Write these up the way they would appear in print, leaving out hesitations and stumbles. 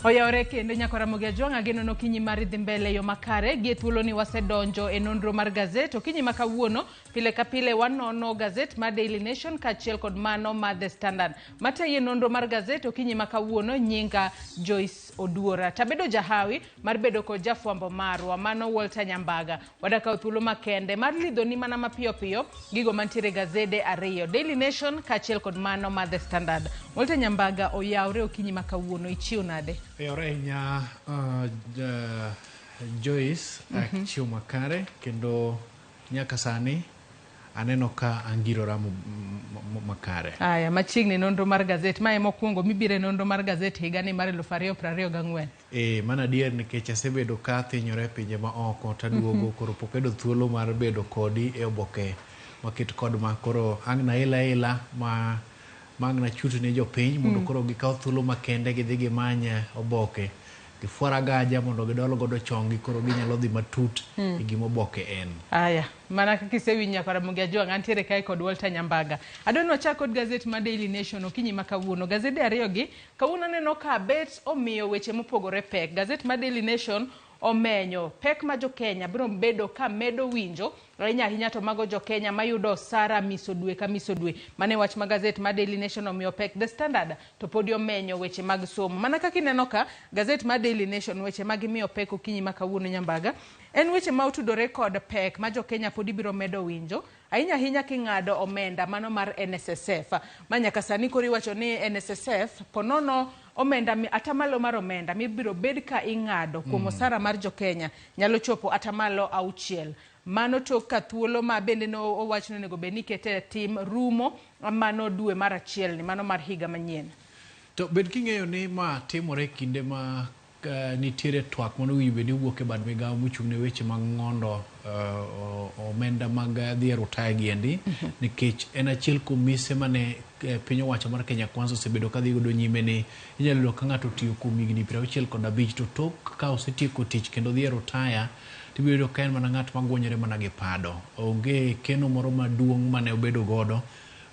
Oyawre kendo nyakora Ramogi Ajwang' geno no kinyi mari dhi mbele yo makare gi thuolo ni wasedonjo e nonro mar gazet okinyi ma kawuono pile ka pile wanono gazet mar Daily Nation kaachiel kod mano mar The Standard. Mataye nonro mar gazet okinyi ma kawuono nyinga Joyce Oduora. Tabedo jahawi mar bedo kod jafwambo marwa mano Walter Nyambaga. Wadakawo thuolo makende mar lidho ni mana mapiyo piyo gigo mantiere gazede ariyo Daily Nation kaachiel kod mano mar The Standard. Walter Nyambaga oyawre okinyi ma kawuono ichiwo nade? Oyawre nya Joyce chiwo makare kendo nyaka sani aneno ka angirora makare. Aya machiegni nonro mar gazet ma mokwongo mibire nonro mar gazet higa ni mar 2024. Mana adier nikech asebedo ka thinyore pinje ma oko taduogo koro pokedo thuolo mar bedo kodi e oboke maket kod ma koro ang'na ila magna chuto ne jopiny mondo koro gikaw thuolo makende gidhi gimanya oboke gifuara gaja mondo gidol godo chongi koro ginyalo dhi matut e gima oboke en. Aya mana kaka isewinjo nyakora Ramogi Ajwang' antiere kae kod Walter Nyambaga. Adwani wachak kod gazet mar Daily Nation okinyi ma kawuono. Gazede ariyo gi kawuono aneno ka bet omiyo weche mopogore pek. Gazet mar Daily Nation omenyo pek ma jo Kenya biro bedo ka medo winjo ahinya to mago jo Kenya mayudo osara miso dwe ka miso dwe. Mane wach ma gazet mar Daily Nation omiyo pek. The Standard to podi omenyo weche mag somo. Mana kaka ineno ka gazet mar Daily Nation weche mag miyo pek okinyi ma kawuono Nyambaga en weche ma otudore kod pek ma jo Kenya podi biro medo winjo ahinya king'ado omenda mano mar NSSF. Manyaka sani kori wacho ni NSSF ponono omenda atamalo mar omenda mibiro bed ka ing'ado kuom osara mar jo Kenya nyalo chopo atamalo 6. Mano tok ka thuolo ma bende no owach ni nego beni kete tim rumo mano dwe mar 1 ni mano mar higa manyien. To bed king'eyo ni ma timore kinde ma nitiere twak mono wibe ni wuok e bad migawo mochung'ne weche mag ng'ondo omenda mag dhi e rutaya giendi nikech en achiel kuom mise mane piny owacho mar Kenya Kwanza osebedo ka dhi godo nyime ni inyalo yudo ka ng'ato tiyo kuom higni 65 to tok ka osetieko tich kendo dhi e rutaya tibiro yudo ka en mana ng'at magwonyore mana gi pado onge keno moro maduong' mane obedo godo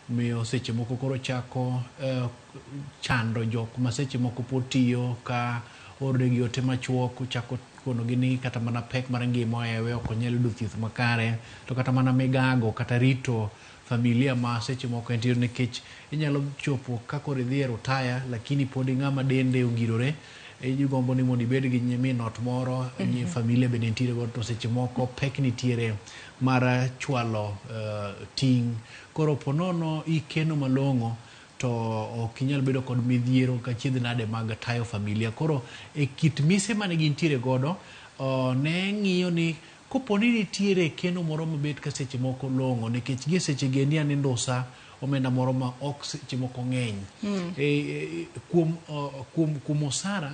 miyo seche moko koro chako chando jok ma seche moko potiyo ka orde gi ote machuok chako kono gini kata mana pek mar ngima ewe ok onyal yudo thieth makare to kata mana migago kata rito familia ma seche moko entie nikech inyalo chopo ka koro dhi e rutaya lakini pod ng'ama dende ongirore igombo ni mondo ibed gi nyamin ot moro familia bende nitiere godo to seche moko pek nitiere mar chwalo ting' koro ponono ikeno malong'o to ok inyal bedo kod midhiero ka chiedh nade mag tayo familia koro e kit mise mane gintiere godo ne ng'iyo ni koponi nitiere keno moro mabet ka seche moko long'o nikech gie seche gendi anindusa omenda moro ma ok seche moko ng'eny kuom osara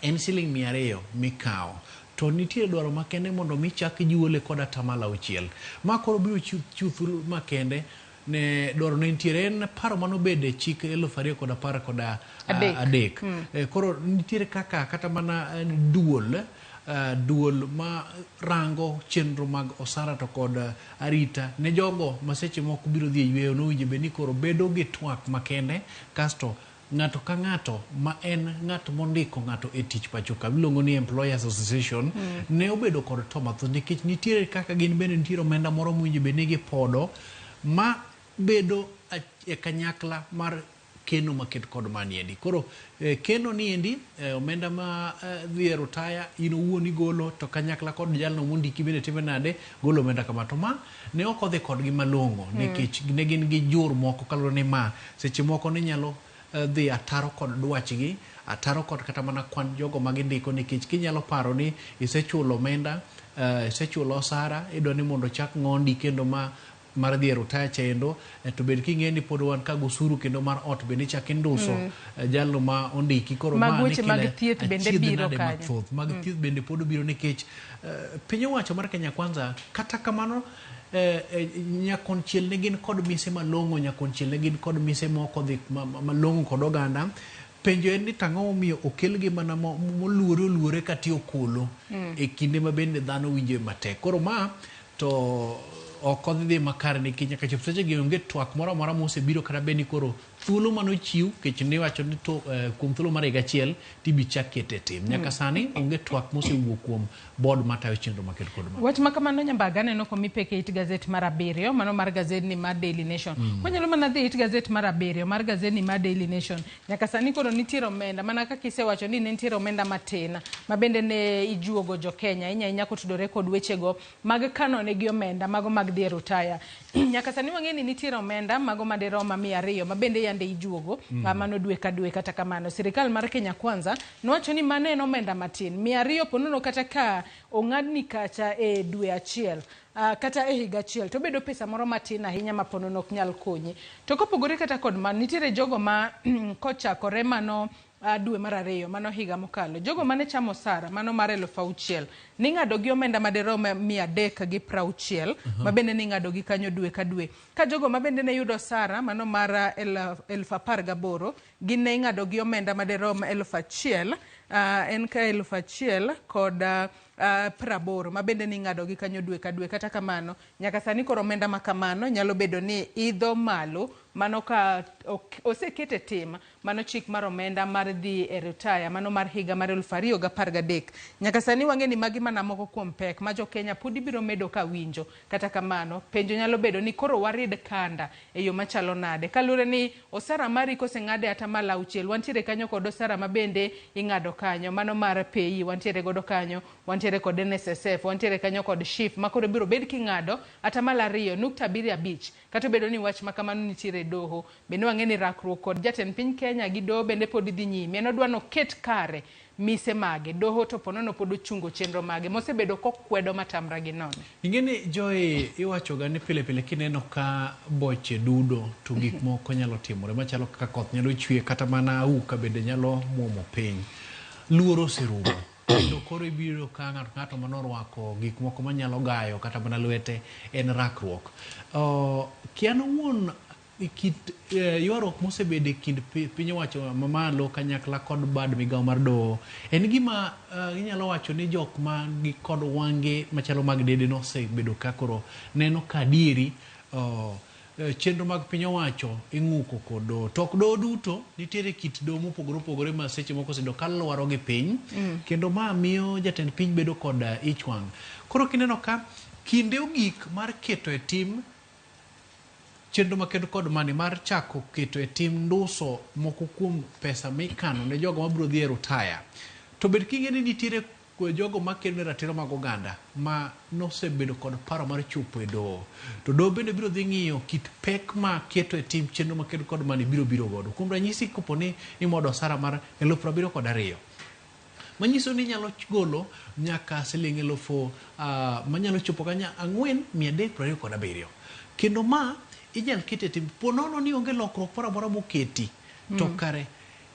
en siling 200 mikawo to nitiere dwaro makende mondo michak juole kod atamalo 6 ma koro biro chuthul makende ne dwaro ne nitiere en paro mano bede chik 2013 koro nitiere kata mana duol ma rango chenro mag osara to kod arita ne jogo ma seche moko biro dhi yweyo no winje beni koro bedo gi twak makende kasto ng'ato ka ng'ato ma en ng'at mondiko ng'ato e tich pacho ka miluongo ni Employers Association ne obedo kod to matho nikech nitiere kaka gin bende nitiere omenda moro mwinje beni gi podo ma bedo e kanyakla mar keno maket kod maniendi koro keno niendi omenda ma dhi e rutaya in owuon igolo to kanyakla kod jalno mondiki bende time nade golo omenda kama to ma ne ok odhi kodgi malong'o nikech ne gin gi jur moko kaluwore ni ma seche moko ne nyalo dhi ataro kod dwachgi ataro kod kata mana kwan jogo magindiko nikech kinyalo paro ni isechulo omenda isechulo osara idwa ni mondo chak ng'ondi kendo mar dhi e rutaya chendo to bed king'e ni pod wan ka gosuru kendo mar ot bende chak induso jalno ma ondiki koro mag thieth bende biro kanyo mag thieth bende pod biro nikech piny owacho mar Kenya Kwanza kata kamano nyakonchiel ne gin kod mise malong'o nyakonchiel ne gin kod mise moko dhi malong'o kod oganda penjo en ni tang'o omiyo okelgi mana moluore katiyo kolo e kinde ma bende dhano winjo matek koro ma to ok odhi makare nikech nyaka chop seche gi onge twak moro amora mosebiro kata bed ni koro thuolo manochiw kech ne wacho ni to kuom thuolo mar higa achiel tibi chak kete tim nyaka sani onge twak mosewuok kuom board matayo chenro maket kod ma wach makamano Nyambaga neno ko mipeke it gazet mar 7 mano mar gazedni mar Daily Nation wanyalo mana dhi it gazet mar 7 mar gazedni mar Daily Nation nyaka sani koro nitiere omenda mana kaka isewacho ni ne nitiere omenda matin ma bende ne ijuogo jo Kenya inya kotudore kod wechego mag kano ne gi omenda mago mag dhi rutaya nyaka sani wang'eni nitiere omenda mago maderoma 200 ma bende yande ijuogo mano dwe ka dwe kata kamano sirikal mar Kenya Kwanza nowacho ni mano en omenda matin 200 ponono kata ka ong'adni kacha e dwe achiel kata e higa achiel to bedo pesa moro matin ahinya ma ponono ok nyal konyi to kopogore kata kod man nitiere jogo ma kochakore mano dwe mar 2 mano higa mokalo jogo mane chamo sara mano mar 6,000 ni ng'ado gi omenda maderoma 360 ma bende ni ng'ado gi kanyo dwe ka dwe ka jogo ma bende ne yudo sara mano mar 18,000 gi ne ng'ado gi omenda maderoma 1,000 en ka 1,000 kod 80 ma bende ni ng'ado gi kanyo dwe ka dwe kata kamano nyaka sani koro omenda makamano nyalo bedo ni idho malo mano ka osekete tim mano chik mar omenda mar dhi e retire mano mar higa mar 2013 nyaka sani wang'eni magi mana moko kuom pek ma jo Kenya pudi biro medo ka winjo kata kamano penjo nyalo bedo ni koro warid kanda e yo machalo nade kalure ni osara mari koseng'ade ata mala 6 wantiere kanyo kod osara ma bende ing'ado kanyo mano mar PI wantiere godo kanyo wantiere kod NSSF wantiere kanyo kod SHIF ma koro biro bed king'ado ata mala 2.75 kata bedo ni wach makamano nitiere doho bende wang'eni rakruok kod jatend piny Kenya gi doho bende pod dhi nyime en odwano ket kare mise mage doho to ponono pod ochungo chenro mage mosebedo kokwedo matamra gi nono ingeni Joy iwacho ga ni pile pile kineno ka boche dudo to gik moko nyalo timore machalo kaka koth nyalo chwe kata mana auka bende nyalo muomo piny luoro serumo kendo koro ibiro ka ng'ato manorwako gik moko manyalo gayo kata mana lwete en rakruok kiano wuon kit ywarruok mosebede e kind piny owacho mamalo kanyakla kod bad migawo mar doho en gima inyalo wacho ni jok ma gi kod wange machalo mag dede nosebedo ka koro neno ka adieri chenro mag piny owacho ing'uko kod doho tok doho duto nitiere kit doho mopogore opogore ma seche moko osedo kaluwaro gi piny kendo ma miyo jatend piny bedo kod ich wang' koro kineno ka kinde ogik mar keto e tim chenro makendo kod mani mar chako keto e tim nduso moko kuom pesa mikano ne jogo mabiro dhi e rutaya to bed king'eni nitiere jogo makendo ne ratiro mag oganda ma nosebedo kod paro mar chopo e doho to doho bende biro dhi ng'iyo kit pek ma keto e tim chenro makendo kod mani biro godo kuom ranyisi kopo ni imodo osara mar 72,000 manyiso ni nyalo golo nyaka siling 1,000 manyalo chopo kanya 4,327 kendo ma inyal kete tim ponono ni onge lokruok moro amora moketi to kare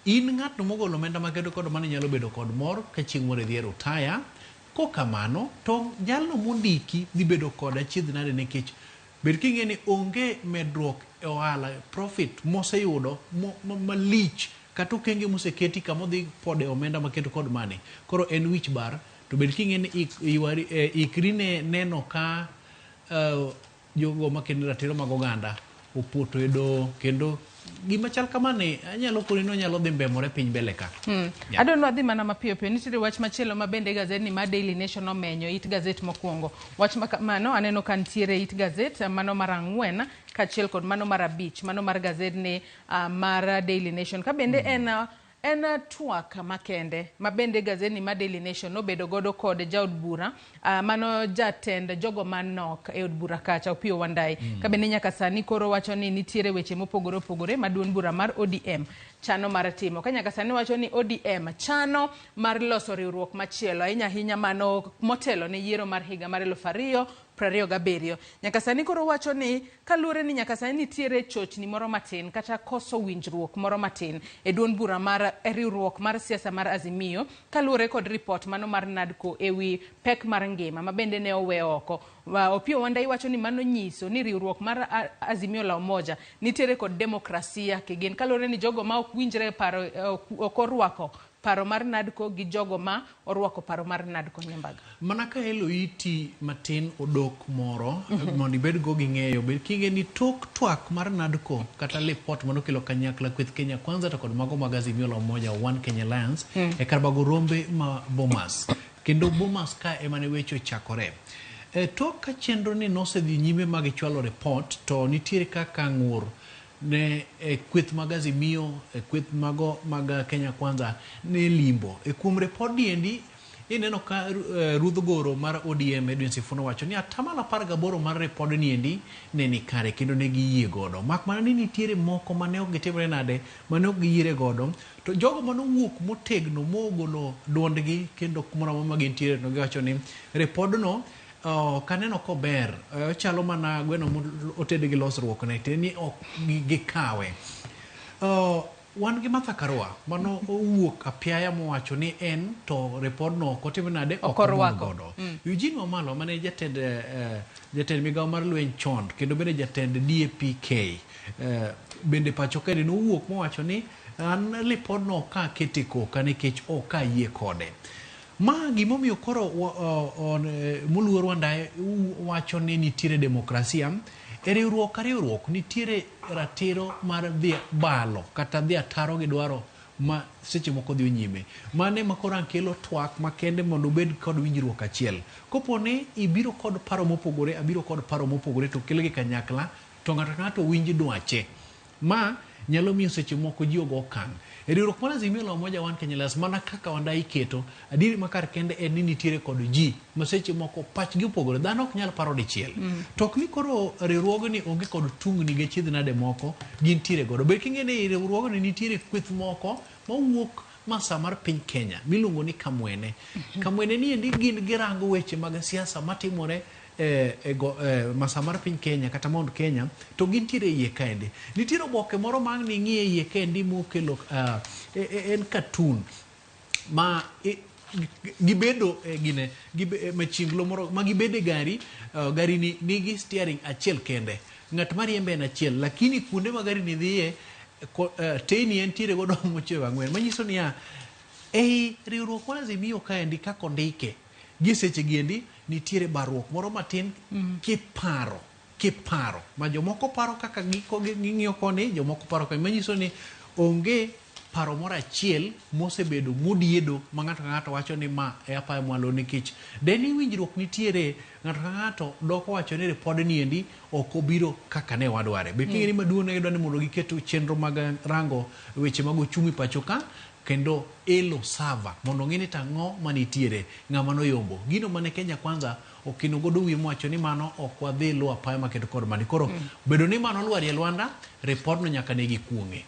in ng'atno mogolo omenda makedo kod mano nyalo bedo kod mor ka chieng' moro dhi e rutaya kokamano to jalno mondiki dhi bedo kod achiedh nade nikech bed king'e ni onge medruok e ohala profit moseyudo malich kata okenge moseketi kamodhi pod e omenda makedo kod mane koro en wich bar to bed king'e ni ikri ne neno ka jogo makendo ratiro mag oganda opoto e doho kendo gima chal kamane anyalo koni no nyalo dhi mbemore piny mbele ka adon wadhi mana mapiyo piyo nitiere wach machielo ma bende gazedni mar Daily Nation omenyo it gazet mokwongo wach makamano aneno ka nitiere it gazet mano mar 4 kachiel kod mano mar 5 mano mar gazedni mar Daily Nation ka bende en twak makende ma bende gazedni mar Daily Nation obedo godo kod jaod bura mano jatend jogo manok e od bura kacha Opiyo Wandayi ka bende nyaka sani koro wacho ni nitiere weche mopogore opogore ma duond bura mar ODM chano mar timo ka nyaka sani wacho ni ODM chano mar loso riwruok machielo ahinya mano motelo ne yiero mar higa mar 2027 nyaka sani koro wacho ni kalure ni nyaka sani nitiere chochni moro matin kata koso winjruok moro matin e duond bura mar riwruok mar siasa mar Azimio kalure kod report mano mar NADCO ewi pek mar ngima ma bende ne owe oko Opiyo Wandayi wacho ni mano nyiso ni riwruok mar Azimio la Umoja nitiere kod demokrasia kigin kalure ni jogo ma ok winjre paro ok orwako paro mar NADCO gi jogo ma orwako paro mar NADCO Nyambaga. Mana ka elo iti matin odok moro mondo ibed go gi ng'eyo bed kinge ni tok twak mar NADCO kata report mano kelo kanyakla kweth Kenya Kwanza to kod mago mag Azimio la Umoja One Kenya Alliance e karbago rombe ma Bomas kendo Bomas ka emane weche chakore. Tok ka chenro ni nosedhi nyime mag chwalo report to nitiere kaka ng'ur ne kweth mag Azimio kweth mago mag Kenya Kwanza ne limbo kuom report diendi ineno ka Ruth Goro mar ODM Edwin Sifuna wacho ni 18% mar report niendi ne ni kare kendo ne giyie godo mak mana ni nitiere moko mane ok gitimre nade mane ok giyire godo to jogo mane wuok motegno mogolo duondgi kendo kumoro ma gintiere no giwacho ni report no kaneno ko ber chalo mana gweno oted gi losruok ne te ni ok gikawe wan gi Martha Karua mano owuok apiaya mowacho ni en to report no kotim nade okorwako Eugene Wamalwa mane jatend migawo mar lweny chon kendo bende jatend DAPK bende pacho kede no owuok mowacho ni an report no ka ketiko nikech ok ayie kode ma gimomiyo koro muluor Wandayi wacho ni nitiere demokrasia riwruok ka riwruok nitiere ratiro mar dhi balo kata dhi ataro gi dwaro ma seche moko dhi nyime mane makoro kelo twak makende mondo bed kod winjruok achiel koponi ibiro kod paro mopogore abiro kod paro mopogore to kelgi kanyakla to ng'ato winji dwache ma nyalo miyo seche moko ji ogo kan riwruok mar Azimio la Umoja One Kenya Alliance mana kaka Wandayi keto adiri makar kende en ni nitiere kod ji ma seche moko pachgi opogore dhano ok nyal paro dichiel tok ni koro riwruogni onge kod tungni ge chidh nade moko gintiere godo be kinge ni riwruogni nitiere kweth moko mawuok masa mar piny Kenya miluongo ni Kamwene Kamwene ni endi gin girango weche mag siasa matimore masa mar piny Kenya kata Mount Kenya to gintiere iye kaendi nitiere oboke moro mang ni ng'iye iye kaendi mokelo en cartoon ma gibedo gine machinglo moro ma gibede gari ni nigi steering achiel kende ng'at mariembe en achiel lakini kuonde ma gari ni dhiye teni entiere godo mochwe ang'wen manyiso ni ei riwruok mar Azimio kaendi kako ondike gi seche giendi nitiere barruok moro matin kiparo ma jomoko paro kaka ging'iyo koni jomoko paro kaka manyiso ni onge paro moro achiel mosebedo modiedo ma ng'ato ka ng'ato wacho ni ma e apaya mwalo nikech deni winjruok nitiere ng'ato ka ng'ato doko wacho ni repod ni endi ok obiro kaka ne wadware be king'eni maduong' ne gidwa ni mondo giketo chenro mag rango weche mag ochumi pacho ka kendo elo sava mondo ng'e ni tang'o manitiere ng'ama noyombo gino mane Kenya Kwanza okino godo wiye mowacho ni mano ok wadhi luwo apaya makedo kod mani koro bedo ni mano lwari e lwanda report no nyaka ne gikuong'e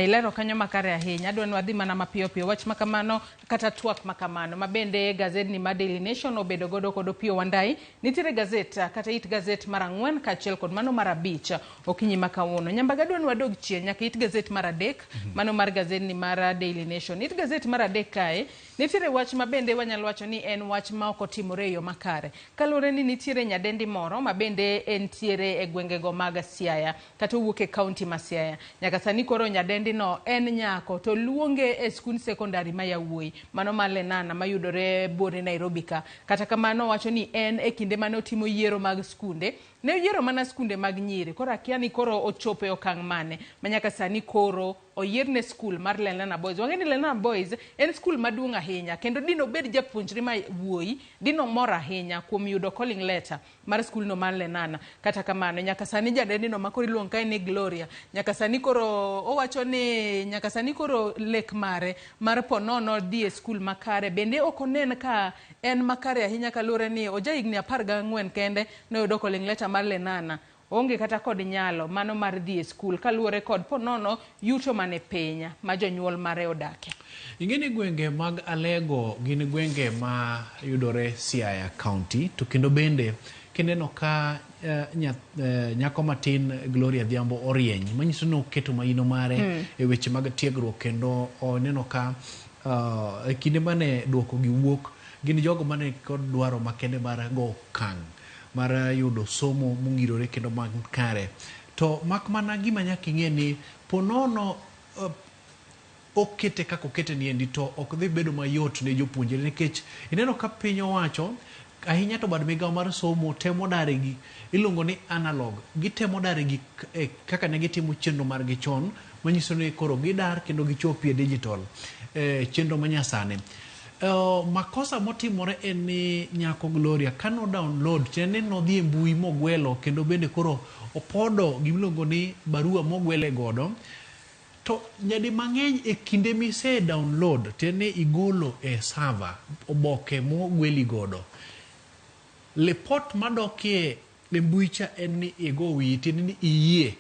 ilero kanyo makare ahinya adwa ni wadhi mana mapiyo piyo wach makamano kata twak makamano mabende gazet ni Daily Nation obedo godo kod Opiyo Wandayi nitiere gazet kata it gazet mar 4 kaachiel kod mano mar 5 okinyi makawuono Nyambaga adwa ni wadog chien nyaka it gazet mar 3 mano mar gazet ni mar Daily Nation it gazet mar 3 kae nitiere wach mabende wanyalo wacho ni en wach ma ok otimore yo makare kalure ni nitiere nyadendi moro mabende entiere e gwengego mag Siaya kata owuok e kaunti ma Siaya nyaka sani koro nyadendi no en nyako to luonge e skund sekondari ma yawuoyi mano mar Lenana mayudore bore Nairobi ka kata kamano wacho ni en e kinde mane otimo yiero mag skunde ne yiero mana skunde mag nyiri koro akia ni koro ochopo e okang' mane manyaka sani koro oyierne skul mar Lenana Boys wang'e ni Lenana Boys en skul maduong' ahinya kendo dino bed japuonjre ma wuoyi dino mor ahinya kuom yudo calling letter mar skul no mar Lenana kata kamano nyaka sani jadendi no makoro iluongo kae ni Gloria nyaka sani koro owacho ni nyaka sani koro lek mare mar ponono dhi e skul makare bende ok onen ka en makare ahinya kalure ni oja higni 14 kende ne oyudo calling letter mar Lenana onge kata kod nyalo mano mar dhi e skul kaluore kod ponono yuto mane penya ma jonyuol mare odake ingeni gwenge mag Alego gin gwenge ma yudore Siaya County to kendo bende kineno ka nyako matin Gloria Dhiambo orieny manyiso ni oketo maino mare e weche mag tiegruok kendo oneno ka kinde mane duoko gi wuok gin jogo mane kod dwaro makende mar go kang' mar yudo somo mongirore kendo mag kare to mak mana gima nyaka ing'e ni ponono okete kaka okete niendi to ok dhi bedo mayot ne jopuonjre nikech ineno ka piny owacho ahinya to bad migawo mar somo temo dare gi iluongo ni analog gitemo dare gi kaka ne gitimo chenro margi chon manyiso ni koro gidar kendo gichopie digital chenro manyasani. Makosa motimore en ni nyako Gloria kano download tene nodhi e mbui mogwelo kendo bende koro opodo gimiluongo ni barua mogwele godo to nyadi mang'eny e kinde mise download tene igolo e server oboke mogweli godo. Report madokie e mbui cha en ni igo wi tin ni iyie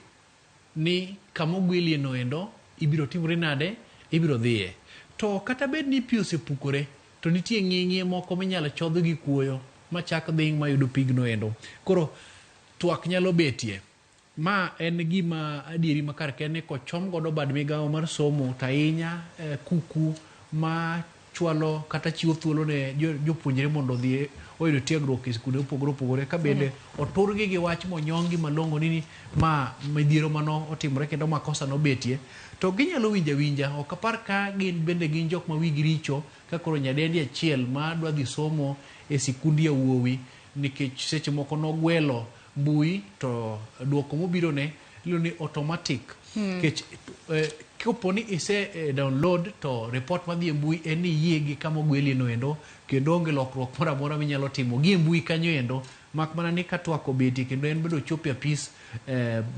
ni kamogwelie noendo ibiro timore nade ibiro dhiye to kata bed ni pi osepukore to nitie ng'ing'ie moko minyalo chodh gi kuoyo machak dhi mayudo pigno endo koro twak nyalo betie. Ma en gima adieri makar kene kochom godo bad migawo mar somo tahinya kuku ma chwalo kata chiwo thuolo ne jopuonjre mondo odhi oyudo tiegruok e skunde opogore opogore ka bende oturgi gi wach monyonggi malongo ni ma midhiero mano otimore kendo makosa no betie to ginyalo winja ok apar ka gin bende gin jok ma wigi richo ka koro nyadendi achiel ma dwa dhi somo e sikundi yawuowi nikech seche moko nogwelo mbui to duoko mobiro ne ilo ni automatic kech koponi ise download to report madhi e mbui en ni yie gi kama ogwelie no endo kendo onge lokruok moro amora minyalo timo gi e mbui kanyo endo mak mana ni ka twak obeti kendo en bedo chopo e apis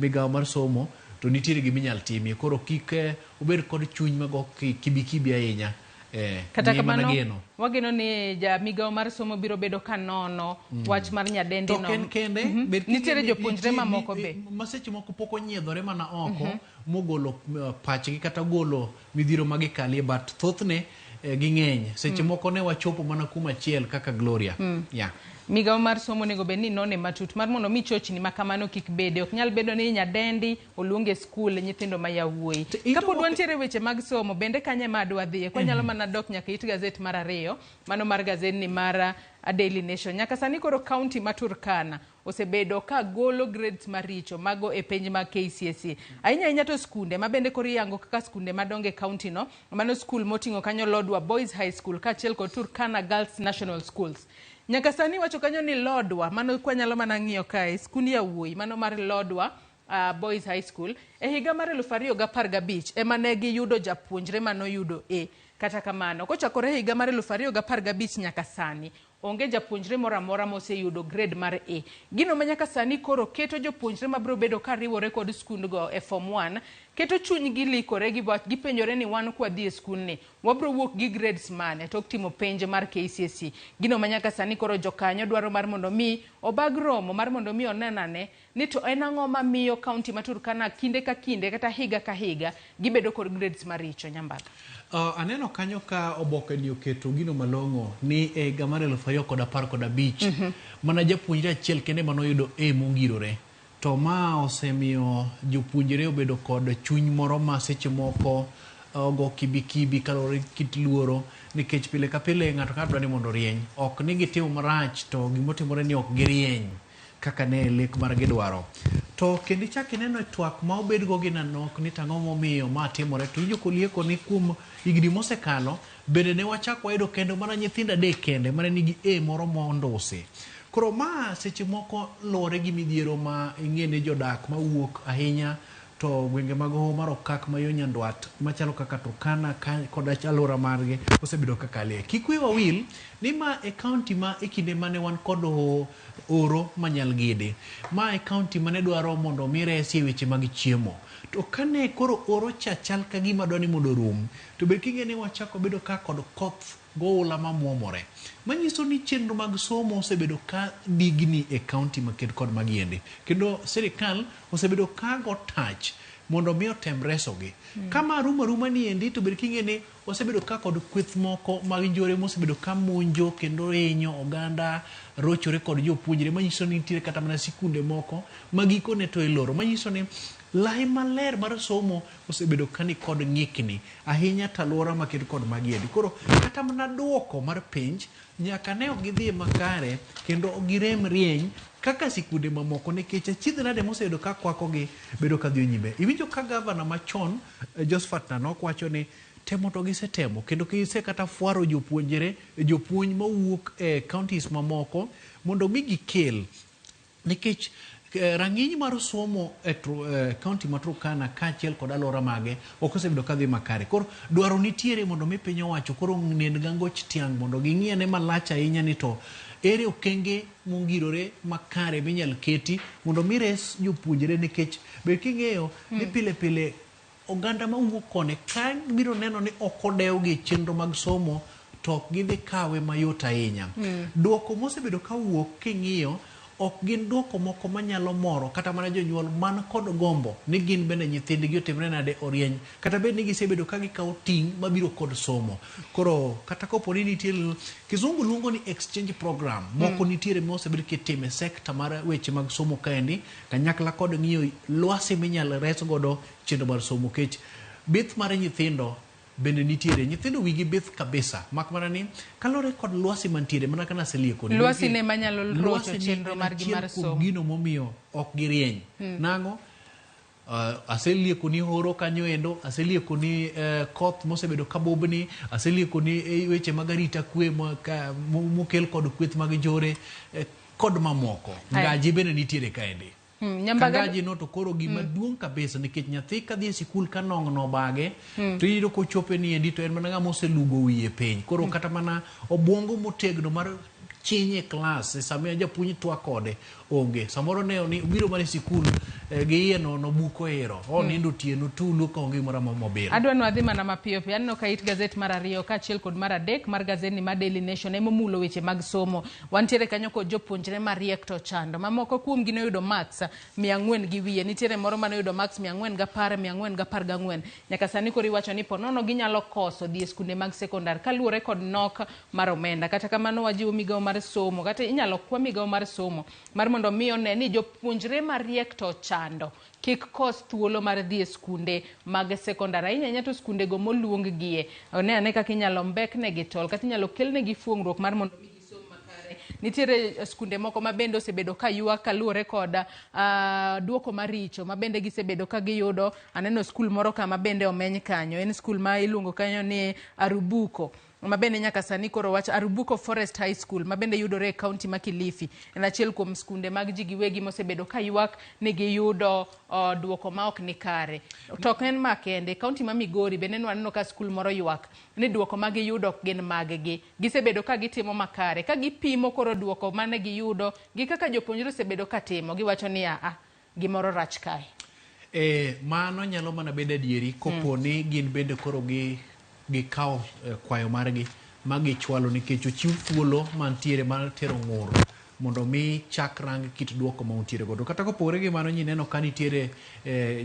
migawo mar somo to nitiere giminyal timie koro kik obed kod chuny mago kibi ahinya. Kata kamano wageno ni ja migawo mar somo biro bedo ka nono wach mar nyadendi no. To ken kende nitiere jopuonjre mamoko be maseche moko pok onyiedhore mana oko mogolo pachgi kata golo midhiro magikalie but thothne ging'eny seche moko ne wachopo mana kuma achiel kaka Gloria. Migawo mar somo nego bed ni none matut mar mondo mi chochni makamano kik bede ok nyal bedo ni nyadendi oluonge skul nyithindo ma yawuoyi kapod wantiere weche mag somo bende kanye madwa dhiye kwa nyalo mana dok nyaka it gazet mar 2 mano mar gazet ni mar Daily Nation nyaka sani koro county ma Turkana osebedo ka golo grades maricho mago e penj mag KCSE ahinya to skunde ma bende koro yango kaka skunde madonge county no mano skul moting'o kanyo Lodwa Boys High School kaachiel kod Turkana Girls National Schools. Nyaka sani wacho kanyo ni Lodwa mano kwa nyalo mana ng'iyo kae skund yawuoyi mano mar Lodwa Boys High School e higa mar 2015 ema ne giyudo japuonjre mano yudo kata kamano kochakore higa mar 2015 nyaka sani onge japuonjre moro amora moseyudo grade mar A. Gino ma nyaka sani koro keto jopuonjre mabiro bedo ka riwore kod skundgo e form 1 keto chunygi likore gipenjore ni wan kwa dhi e skul ni wabro wuok gi grades mane tok timo penj mar KCSE. Gino ma nyaka sani koro jokanyo dwaro mar mondo mi obag romo mar mondo mi onenane ni to en ang'o ma miyo county ma Turkana kinde ka kinde kata higa ka higa gibedo kod grades maricho Nyambaga. Aneno kanyo ka oboke ni oketo gino malong'o ni e higa mar 2015 mana japuonjre achiel kende manoyudo A mongirore to ma osemiyo jopuonjre obedo kod chuny moro ma seche moko go kibi kalore kit luoro nikech pile ka pile ng'ato ka dwani mondo rieny ok ni gitimo marach to gimotimore ni ok girieny kaka ne lek mar gidwaro to kendo chak ineno twak ma obed go gi nanok ni tang'o momiyo ma timore to ijo kolieko ni kuom higni mosekalo bende ne wachak wayudo kendo mana nyithindo adek kende mana nigi A moro mondusi. Koro ma seche moko lore gi midhiero ma ing'ene jodak ma wuok ahinya to gwenge mag hoho mar okak ma yo nyandwat machalo kaka Turkana kod alwora margi osebedo kaka lee. Kik wiwa wil ni ma e kaunti ma e kinde mane wan kod oro manyal gidi. Ma e kaunti mane dwaro mondo mi resi e weche mag chiemo. To kane koro oro chal ka gima dwani mondo rum to be king'ene wachako bedo ka kod koth goula mamuomore manyiso ni chenro mag somo osebedo ka digni e kaunti maked kod magiende kendo sirikal osebedo ka go touch mondo mi otem resogi kama ruma ni endi to be king'ene osebedo ka kod kweth moko mag njore mosebedo ka monjo kendo hinyo oganda rochore kod jopuonjre manyiso ni nitiere kata mana sikunde moko magikone to iloro manyiso ni lai maler mar somo osebedo kani kod ng'ikni ahinya talwora maked kod magiendi koro kata mana duoko mar penj nyaka ne gidhi makare kendo girem rieny kaka sikunde mamoko nikech achiedh nade mosebedo ka kwakogi bedo ka dhi nyime. Iwinjo ka gavana machon Josephat Nanok wacho ni temo to gisetemo kendo gise kata fuaro jopuonj mawuok e counties mamoko mondo mi gikel nikech rang'iny mar somo e county ma Turkana kaachiel kod alwora mage ok osebedo kadhi makare. Koro dwaro nitiere mondo mi piny owacho koro nend gangoch tiang' mondo ging'iane malach ahinya ni to ere okenge mongirore makare minyal keti mondo mi res jopuonjre nikech be king'eyo ni pile pile oganda mawuok kone ka biro neno ni ok odew gi chenro mag somo to ok gidhi kawe mayot ahinya. Duoko mosebedo kawuok king'iyo ok gin duoko moko manyalo moro kata mana jonyuol man kod gombo ni gin bende nyithindgi otimre nade orieny kata bed ni gisebedo ka gikawo ting' mabiro kod somo. Koro kata kopo ni nitiere kizungu luongo ni exchange program moko nitiere mosebed kitime sekta mar weche mag somo kaendi kanyakla kod ng'iyo lwasi minyalo res godo chenro mar somo kech bith mar nyithindo bende nitiere nyithindo wigi bith kabisa mak mana ni kalore kod lwasi mantiere mana kana selieko lwasi ne manyalo rocho chenro margi mar somo gino momiyo ok girieny nango aselieko ni horo kanyo endo aselieko ni koth mosebedo kabobni aselieko ni weche mag arita kwe mokel kod kweth mag jore kod mamoko ngaji bende nitiere kaendi Kangaji no to koro gima duong' kabisa nikech nyathi kadhi e sikul ka nong' no bage to iyudo kochope ni endi to en mana ng'ama oselugo wiye piny koro kata mana obwongo motegno mar chinye klas sama japuonj twak kode onge samoro ne ni biro mar sikul gi iye no buko ero nindo tieno tulu ka onge moro mobile. Adwa no adhi mana mapiyo piyo anno ka it gazet mar 2 kaachiel kod mar 3 mar gazet mar Daily Nation emomulo weche mag somo wantiere kanyo kod jopuonjre mariek to chando mamoko kuom gi noyudo max 400 gi wiye nitiere moro mane oyudo max 414 nyaka sani koro iwacho ni ponono ginyalo koso dhi e skunde mag sekondar kaluwore kod nok mar omenda kata kamano wajiwo migawo mar somo kata inyalo kwa migawo mar somo mar mondo mi one ni jopuonjre mariek to chando kik kos thuolo mar dhi e skunde mag sekondar ahinya to skunde go moluong gie one ane kaka inyalo mbekne gi tol kata inyalo kelne gi fuong'ruok mar mondo mi gisom makare. Nitiere skunde moko ma bende osebedo ka ywak kaluwore kod duoko maricho ma bende gisebedo ka giyudo. Aneno skul moro kama bende omeny kanyo en skul ma iluongo kanyo ni Arubuko mabende nyaka sani koro wach Arubuko Forest High School mabende yudore e kaunti ma Kilifi en achiel kuom skunde mag ji giwegi mosebedo ka ywak ni giyudo duoko ma ok ni kare. To ok en makende kaunti ma Migori bende waneno ka skul moro ywak ni duoko ma giyudo ok gin mag gisebedo ka gitimo makare ka gipimo koro duoko mane giyudo gi kaka jopuonjre osebedo ka timo giwacho ni gimoro rach kae. Mano nyalo mana bedo adieri kopo ni gin bende koro gikawo kwayo margi magichwalo nikech ochiw thuolo mantiere mar tero ng'ur mondo mi chak rang kit duoko ma untiere godo kata kopogore gi mano nyineno ka nitiere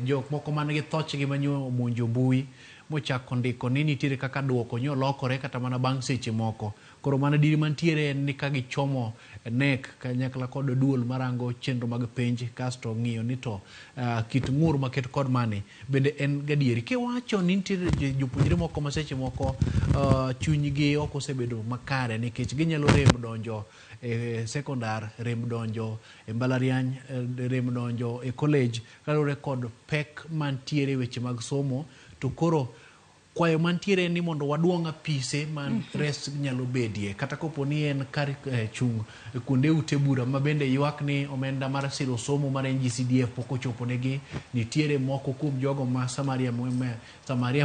jok moko man gi thochgi manyo omonjo mbui mochako ndiko ni nitiere kaka duoko nyo lokore kata mana bang' seche moko koro mana diri mantiere en ni ka gichomo nek kanyakla kod duol marango chenro mag penj kasto ng'iyo ni to kit ng'ur maket kod mane bende en gadieri kiwacho ni nitiere jopuonjre moko ma seche moko chunygi ok osebedo makare nikech ginyalo rem donjo e sekondar rem donjo e mbalariany rem donjo e college kalure kod pek mantiere weche mag somo to koro kwayo mantiere ni mondo waduong' apise man res nyalo bedie kata kopo ni en kar chung kuonde ute bura ma bende ywak ni omenda mar siro somo mar NGCDF pok ochopo negi nitiere moko kuom jogo ma Samaria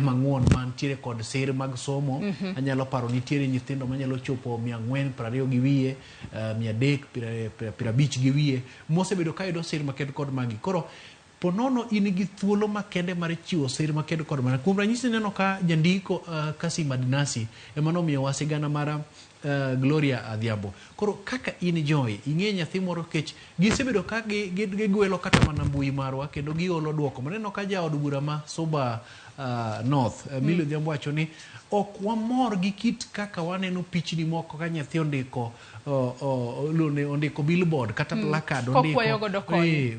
mang'uon mantiere kod sir mag somo anyalo paro nitiere nyithindo manyalo chopo 420 gi wiye 350 gi wiye mosebedo kayudo sir maket kod magi koro ponono in gi thuolo makende mar chiwo sir makende kod mana kuom ranyisi neno ka jandiko Kasim Adinasi emano miyo wasigana mara Gloria Adhiambo koro kaka in Joy ing'e nyathi moro kech gisebedo ka gigwelo kata mana mbui marwa kendo giolo duoko maneno ka jaod bura ma Suba North Emilio Adhiambo wacho ni ok wamor gi kit kaka waneno pichni moko ka nyathi ondiko ondiko billboard kata placard ondiko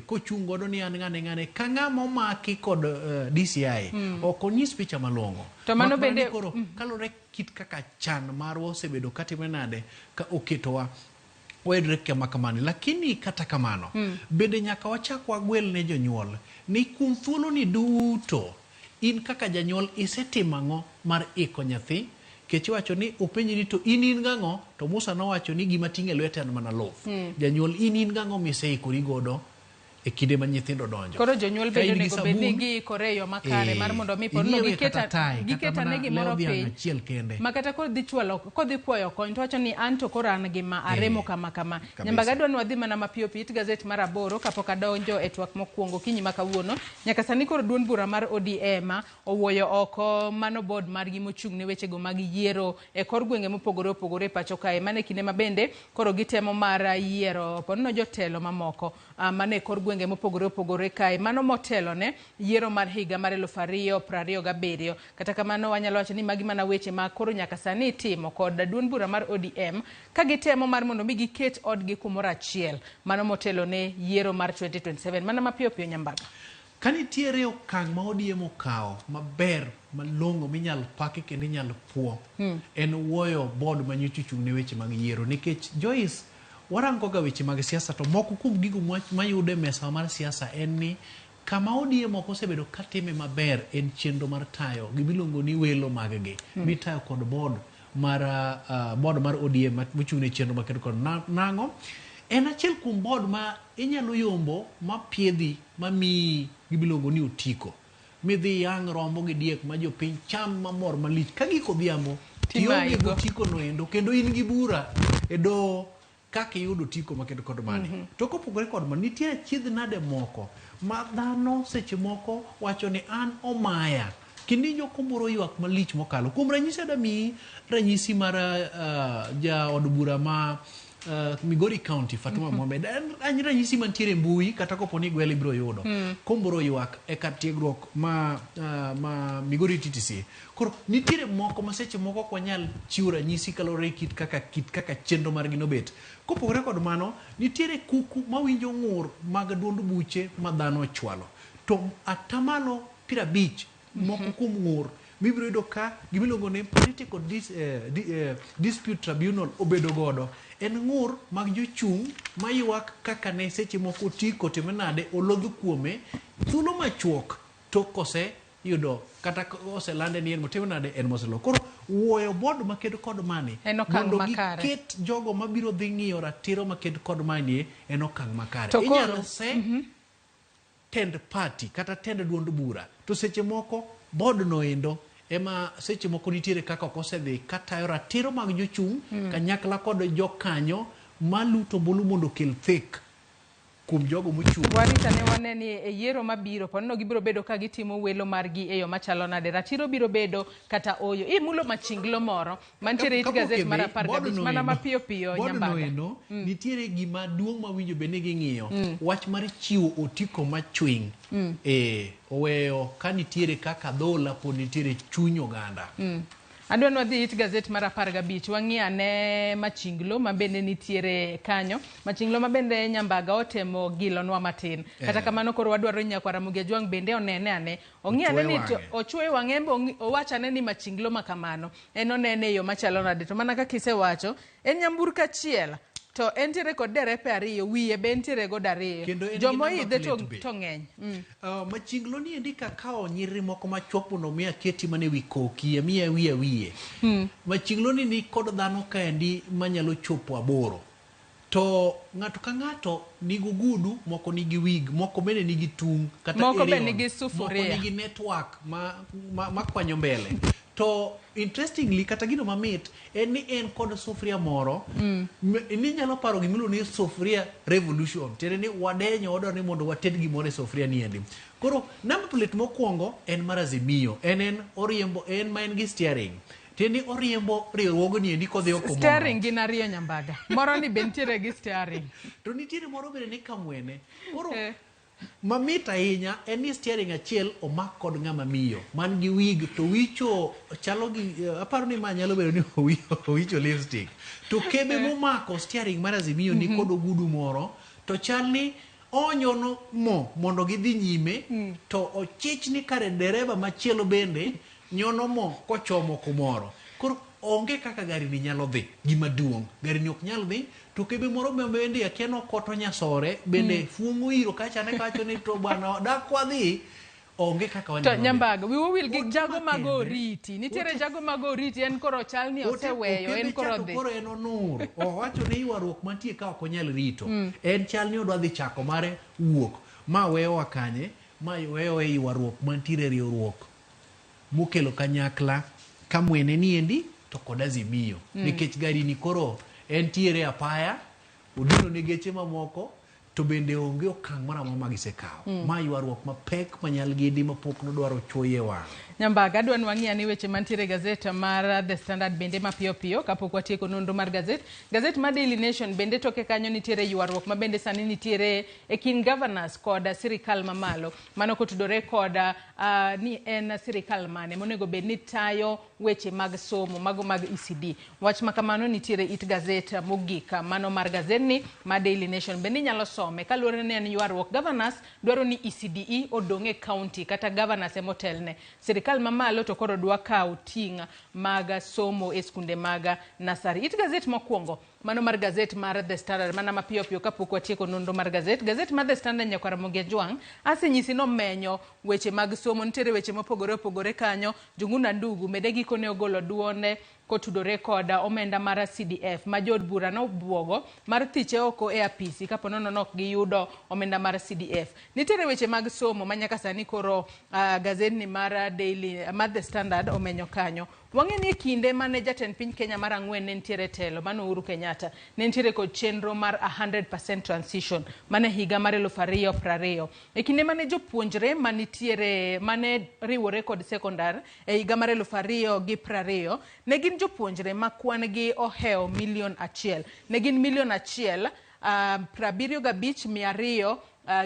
kochung godo ni an ng'ane ka ng'ama omaki kod DCI ok onyis picha malong'o to mano bende koro kalore kit kaka chan marwa osebedo katimre nade ka oketowa wedre kama kamani lakini kata kamano bende nyaka wachak wagwel ne jonyuol ni kuom thuolo ni duto in kaka janyuol isetimo ang'o mar iko nyathi kech wacho ni openji ni to in gang'o to Musa nowacho ni gima ting'e lwete en mana lof. Janyuol in gang'o miseikori godo e kinde ma nyithindo donjo. Koro jonyuol bende onego bed ni giikore e yo makare mar mondo mi pono giketa ne gimoro piny ma kata kodhi kuoyo kony to wacho ni an to koro an gima aremo kama Nyambaga dwa ni wadhi mana mapiyo piyo it gazet mar 8 kapok adonjo e twak mokwongo kinyi ma kawuono. Nyaka sani koro duond bura mar ODM owuoyo oko mano board margi mochung' ne wechego mag yiero e kor gwenge mopogore opogore e pacho kae. Mane kinde mabende koro gitemo mar yiero pono jotelo mamoko mane kor gwenge mopogore opogore kae. Mano motelo ne yiero mar higa mar 2027. Kata kamano wanyalo wacho ni magi mana weche ma koro nyaka sani timo kod duond bura mar ODM ka gitemo mar mondo mi giket odgi kumoro achiel. Mano motelo ne yiero mar 2027. Mana mapiyo piyo Nyambaga. Kanitiere okang' ma ODM okawo maber malong'o minyal paki kendo inyal puo en wuoyo board manyochuchung' ne weche mag yiero nikech Joyce warango ga weche mag siasa to moko kuom gigo mayude mesa mar siasa en ni kama ODM ok osebedo katime maber en chenro mar tayo gimiluongo ni welo mag-gi mitayo kod board mar ODM mochung' ne chenro makedo kod nang'o en achiel kuom board ma inyalo yombo mapiedhi mamiyi gimiluongo ni otiko midhi yang' rombo gi diek ma jopiny cham mamor malich ka giko odhiambo tionge otiko no endo kendo in gi bura e doho kaka iyudo otiko makedo kod mani. To kopogore kod mani nitie achiedh nade moko ma dhano seche moko wacho ni an omaya kindi komboro ywak malich mokalo kuom ranyisi adami ranyisi mar ja od bura ma Migori County Fatuma Mohamed en ranyisi mantiere mbui kata koponi gweli biro yudo komboro ywak e kar tiegruok ma Migori TTC. Koro nitiere moko ma seche moko ok wanyal chiwo ranyisi kalore kit kaka chenro margi nobet. Kopogore kod mano nitiere kuku mawinjo ng'ur mag duond buche ma dhano ochwalo to atamalo 50 moko kuom ng'ur mibiro yudo ka gimiluongo ni political dispute tribunal obedo godo en ng'ur mag jochung' mayuak kaka ne seche moko otiko temenade olodh kuome thuolo machuok to kose yudo kata oselande ni en motemenade en moselo. Koro wuoyo board makedo kod mani mondo giket jogo mabiro dhi ng'iyo ratiro makedo kod mani en okang' makare. Inyalo tend party kata tend duond bura to seche moko board no endo ema seche moko nitiere kaka ok osedhi katayo ratiro mag jochung' kanyakla kod jokanyo maluto bolu mondo kel thek kuom jogo mochung'. Warita ne waneni e yiero mabiro pono gibiro bedo ka gitimo welo margi e yo machalo nade ratiro biro bedo kata oyo imulo machinglo moro mantiere it gazet mar 15 mana mapiyo piyo Nyambaga. Nitiere gima duong' mawinjo bende ging'iyo wach mar chiwo otiko machwing oweyo ka nitiere kaka dhola pod nitiere chuny oganda. Adwa nwadhi it gazet mar 15 wang'iane machinglo mabende nitiere kanyo. Machinglo mabende Nyambaga otemo gilonwa matin. Kata kamano koro wadwaro Nyakwara Mugiajwang' bende onene ane. Ong'iane ni ochwe wang'embe owachane ni machinglo makamano. En onene yo machalo nade to mana kaka isewacho en nyamburko achiel to entiere kod derepe ariyo wiye be entiere god ariyo jomoidhe to ng'eny. Machinglo ni endi kakao nyiri moko machuok mondo mi aketi mane wi koki miya wiye. Machinglo ni kod dhano kaendi manyalo chopo 8 to ng'ato ka ng'ato nigi gudu moko nigi wig moko bende nigi tung kata moko bende nigi sufuria moko nigi network ma kwanyo mbele. To interestingly kata gino mamit en ni en kod sufuria moro ni nyalo paro gimiluongo ni sufuria revolution tere ni wadenyo odor ni mondo wated gimoro e sufuria ni endi. Koro number plate mokwongo en mar Azimio en oriembo en ma en gi steering tendi oriembo riwruogo ni endi kodhi oko moro steering gin ariyo Nyambaga moro ni be nitiere gi steering to nitiere moro bende ni kamwene. Koro mamit ahinya en ni steering achiel omak kod ng'ama miyo man gi wig to wicho chalo gi aparo ni ma nyalo bedo ni wicho lipstick to kebe momako steering mar Azimio ni kod ogudu moro to chal ni onyono mo mondo gidhi nyime to ochich ni kare dereba machielo bende nyono mo kochomo kumoro. Koro onge kaka gari ni nyalo dhi gima duong' gari ni ok nyal dhi to kebe moro bende akiano koto nyasore bende fuongo iro kacha ne kacho ni to bwana dakwa dhi onge kaka to Nyambaga wiwo wil gi jago mago riti nitiere jago mago riti en koro chal ni oseweyo en koro dhi koro en onur owacho ni ywaruok mantie ka ok onyal rito en chal ni odwa dhi chako mare wuok ma weyo akanye ma weyo e ywaruok mantiere riwruok mokelo kanyakla ka mwene ni endi to kod Azimio nikech gari ni koro entiere apaya odino ne geche mamoko to bende onge okang' moro amora ma gisekawo ma ywaruok mapek manyal gidi mapok nodwaro chuoye wang'. Nyambaga adwa nwang'i ni weche mantiere gazet mar The Standard bende mapiyo piyo kapok watieko nonro mar gazet mar Daily Nation bende toke kanyo nitiere ywaruok ma bende sani nitiere e kind governors kod sirikal mamalo mano kotudore kod ni en sirikal mane monego bed ni tayo weche mag somo mago mag ECD. Wach makamano nitiere it gazet mogik mano mar gazedni mar Daily Nation bende nyalo some kaluwore ni en ywaruok governors dwaro ni ECDE odong' e county kata governors emotelne sirikal mamalo to koro dwa kawo ting' mag somo e skunde mag nasari. It gazet mokwongo mano mar gazet mar The Standard mana mapiyo piyo kapok watieko nonro mar gazet mar The Standard nyaka Ramogi Ajwang' asenyisi nomenyo weche mag somo nitiere weche mopogore opogore kanyo Njuguna Ndugu mede gikone ogolo duonde kotudore kod omenda mar CDF ma jod bura nobwogo mar thiche oko e apisi kapo nono nok giyudo omenda mar CDF. Nitiere weche mag somo manyaka sani koro gazedni mar The Standard omenyo kanyo. Wang'e ni kinde mane jatend piny Kenya mar 4 ne nitiere telo mano Uhuru Kenyatta ne nitiere kod chenro mar 100% transition mane higa mar 2020 e kinde mane jopuonjre mane riwore kod sekondar e higa mar 2020 ne gin jopuonjre ma kwan gi oheo 1,000,000 ne gin 1,000,000 75,200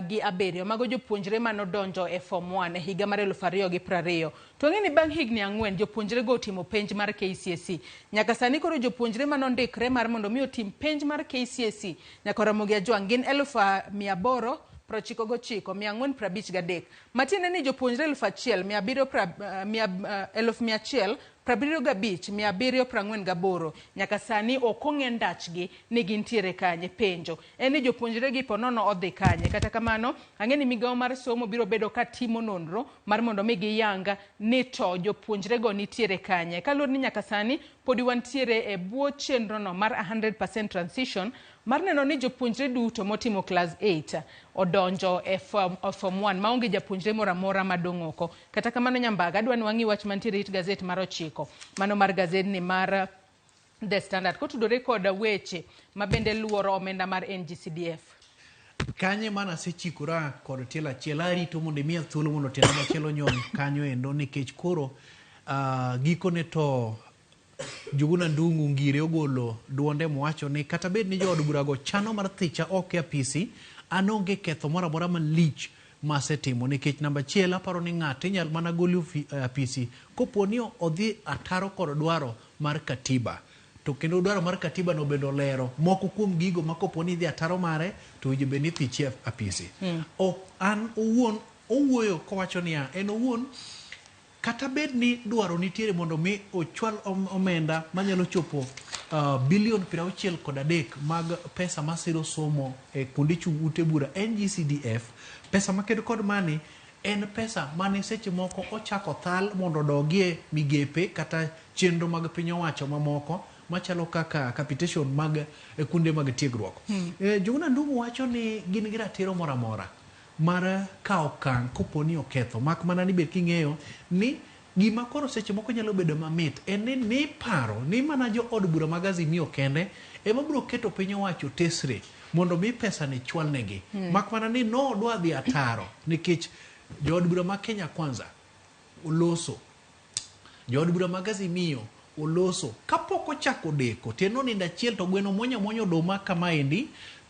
gi aberio mago jopuonjre manodonjo e form 1 e higa mar 2020 to ng'eni bang' higni 4 jopuonjre go timo penj mar KCSE nyaka sani koro jopuonjre manondikre mar mondo mi otim penj mar KCSE nyaka Ramogi Ajwang' gin 899,453 matiende ni jopuonjre 1,175,748 nyaka sani ok ong'e ndachgi ni gintiere kanye penjo en ni jopuonjre gi ponono odhi kanye kata kamano ang'e ni migawo mar somo biro bedo ka timo nonro mar mondo mi giyanga ni to jopuonjre go nitiere kanye kaluwore ni nyaka sani podi wantiere e bwo chenro no mar 100% transition mar neno ni jopuonjre duto motimo class 8 odonjo e form 1 maonge japuonjre moro amora madong' oko kata kamano Nyambaga adwa ni wang'i wach mantiere it gazet mar 9 mano mar gazedni mar The Standard kotudore kod weche ma bende luoro omenda mar NGCDF kanye mana sechikora kod tielo achiel arito mondo mi thuolo mondo tielo machielo nyon kanyo endo nikech koro gikone to Njuguna Ndung'u ngire ogolo duonde mwacho ni kata bed ni jood burago chano mar thicha ok e apisi anonge ketho moro amora malich masetimo nikech namba achiel aparo ni ng'ato inyal mana golo apisi kopo ni odhi ataro kod dwaro mar katiba to kendo dwaro mar katiba no bendo lero moko kuom gigo ma kopo ni dhi ataro mare to winjo bed ni thichi apisi an owuon owuoyo kowacho niya en owuon kata bed ni dwaro nitiere mondo mi ochwal omenda manyalo chopo bilion 63 mag pesa masiro somo e kuonde chung' ute bura NGCDF pesa makedo kod mani en pesa mane seche moko ochako thal mondo odogie migepe kata chenro mag piny owacho mamoko machalo kaka capitation mag kuonde mag tiegruok. Njuguna Ndung'u wacho ni gin gi ratiro moro amora mar kawo okang' kopo ni oketho mak mana ni bed king'eyo ni gima koro seche moko nyalo bedo mamit en ni paro ni mana jo od bura mag Azimio kende ema biro keto piny owacho tesre mondo mi pesa ni chwal negi mak mana ni no dwa dhi ataro nikech jo od bura mag Kenya Kwanza oloso jo od bura mag Azimio oloso kapok ochako deko teno ni ndachiel to gweno mwonyo doma kamaendi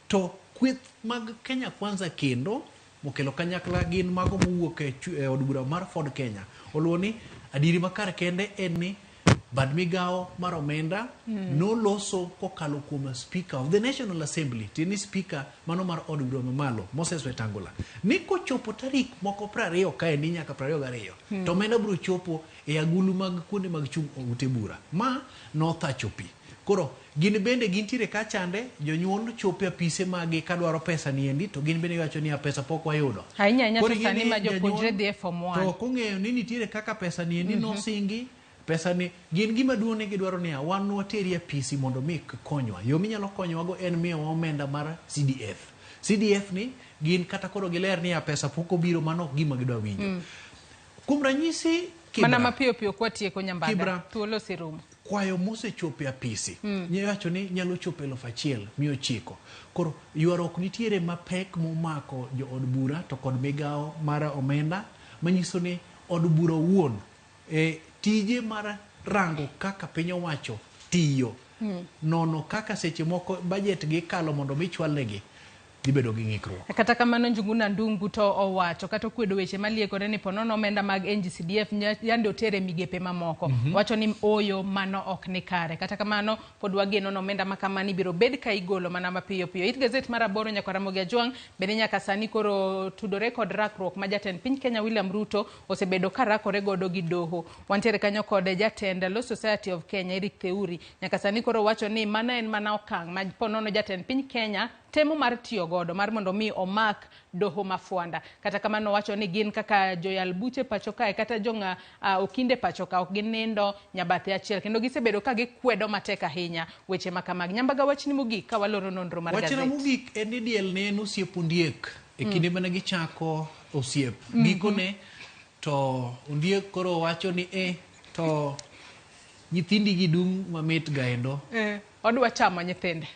to kweth mag Kenya Kwanza kendo mokelo kanyakla gin mago mowuok e od bura mar Ford Kenya oluwo ni adiri makar kende en ni bad migawo mar omenda noloso kokalo kuom Speaker of the National Assembly tini Speaker mano mar od bura mamalo Moses Wetangula ni kochopo tarik moko 20 kae ni nyaka 22 to omenda biro chopo e agulu mag kuonde mag chung' ute bura ma nothacho pi Koro gin bende gintiere ka chande, jonyuol chope apise magi kadwaro pesa niendi to gin bende wacho ni pesa pok wayudo. Ahinya to sani ma jopuonjre dhi e form 1. To kong'eyo ni nitiere kaka pesa niendi nosingi, pesa ni gin gima duong' ne gidwaro ni wan wateri apisi mondo mi konywa. Yo minyalo konyowago en miyo omenda mar CDF. CDF ni gin kata koro giler ni pesa pok obiro, mano gima gidwa winjo. Kuom ranyisi Kibra, mana mapiyo piyo kwa tieko Nyambaga thuolo sirumo. Kwayo mosechope apisi nyawacho ni nyalo chope 1,900. Koro yuarok nitiere mapek momako jo od bura to kod migao mara omenda, manyiso ni od bura wuon tije mar rango kaka piny owacho tiyo nono kaka seche moko budget gi kalo mondo michwalnegi dibedo gi ng'ikruok. Kata kamano Njuguna Ndung'u to owacho kata kwedo weche maliekore ni ponono omenda mag NGCDF yande otere migepe mamoko. Wacho ni oyo mano ok ni kare. Kata kamano pod wageno no omenda makamani biro bed ka igolo mana mapiyo piyo. It Gazette mar Aboro nyaka Ramogi Ajwang' bende nyaka sani koro tudore kod rakruok ma jatend piny Kenya William Ruto osebedo ka rakore godo gi doho. Wantiere kanyo kod jatend Law Society of Kenya Eric Theuri nyaka sani koro wacho ni mana en mana okang' ma ponono jatend piny Kenya temo mar tiyo godo mar mondo mi omak doho mafuanda. Kata kamano wacho ni gin kaka joyal buche pacho kae kata jonga okinde pacho ka ok ginindo nyabathe achiel kendo gisebedo ka gikwedo matek ahinya weche makamag. Nyambaga wachni mogik ka waloro nonro mar Gazette. Wachna mogik en ni diel ne en osiep ondiek e kinde mane gichako osiep. Gikone to ondiek koro wacho ni to nyithindi gidung' mamit gaendo. Odwa chamo nyithinde.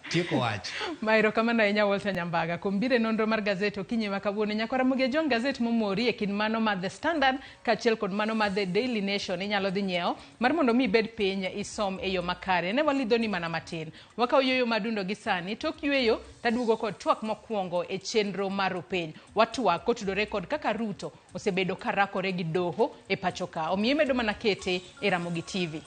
Tieko wach. Mairo kamano ahinya Walter Nyambaga. Kumbire nonro mar Gazette okinyi ma kawuono nyaka Ramogi Ajwang' Gazette momori e kin mano ma The Standard kaachiel kod mano ma The Daily Nation inyalo dhi nyiewo mar mondo mi bed piny isom e yo makare. Ne walidho ni mana matin. Wakawo yueyo madundo gi sani. Tok yueyo taduogo kod twak mokwongo e chenro mar openy. Watwak kotudore kod kaka Ruto osebedo ka rakore gi doho e pacho ka. Omiyo medo mana kete e Ramogi TV.